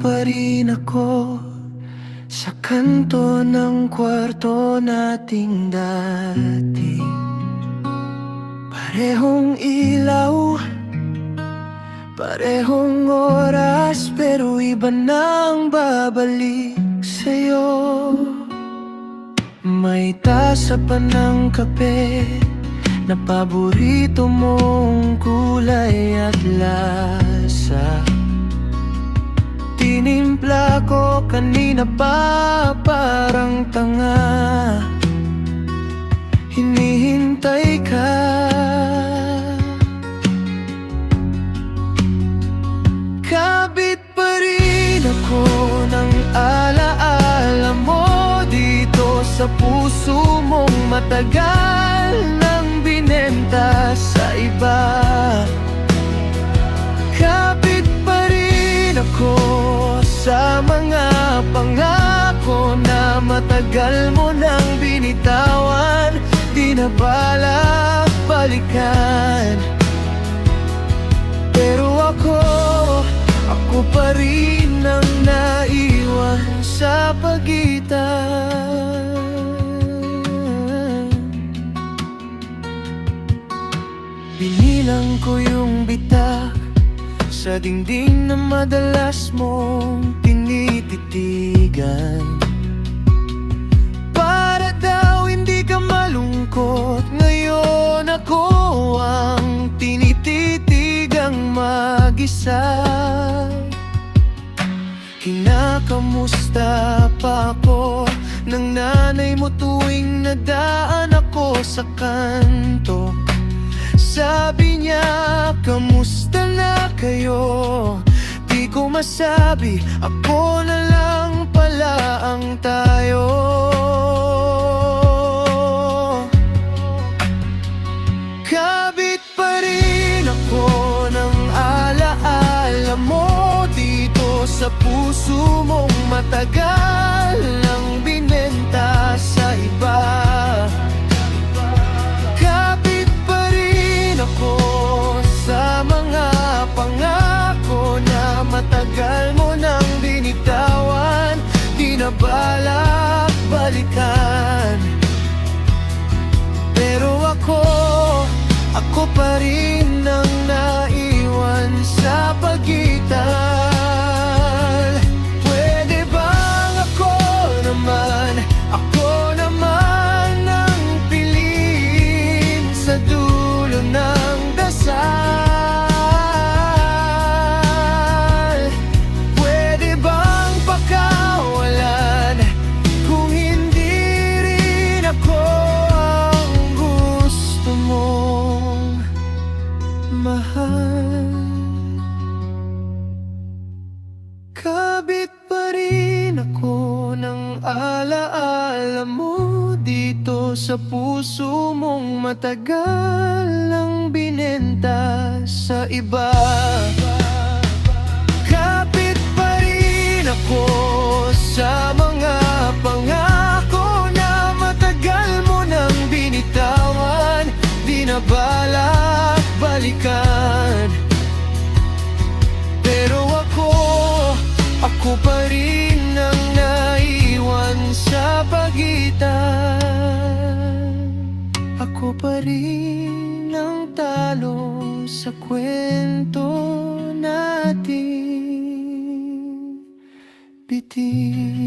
pa rin ako sa kanto ng kwarto nating dati. Parehong ilaw, parehong oras, pero iba nang babalik sa'yo. May tasa pa ng kape na paborito mong kulay at lasa. Tinimpla ko kanina pa parang tanga, hinihintay ka. Kabit pa rin ako ng alaala mo dito sa puso mong matagal nang binenta sa iba. Kabit pa rin ako sa mga pangako na matagal mo nang binitawan, di na balak balikan. Pero ako pa rin ang naiwan sa pagitan. Binilang ko yung bitak sa dingding na madalas mong tinititigan, para daw hindi ka malungkot. Ngayon ako ang tinititigang mag-isa. Kinakamusta pa ako ng nanay mo tuwing nadaan ako sa kanto. Sabi niya, kamusta na kayo? Di ko masabi, ako na lang pala ang tayo. Kabit pa rin ako ng alaala mo dito sa puso mong matagal nang binenta sa iba. Kabit pa rin ako sa mga pangako na matagal mo nang binitawan, di na balak balikan. Pero ako pa rin ang naiwan sa pagitan. Pwede bang ako naman ang piliin sa dulo ng dasal? Pwede bang pakawalan kung hindi rin ako ang gusto mong mahal? Kabit pa rin ako ng alaala mo dito sa puso mong matagal nang binenta sa iba. Kapit pa rin ako sa mga pangako na matagal mo nang binitawan, di na balak balikan. Pero ako pa rin ang naiwan sa pagitan. Ako pa rin ang talo sa kwento natin bitin.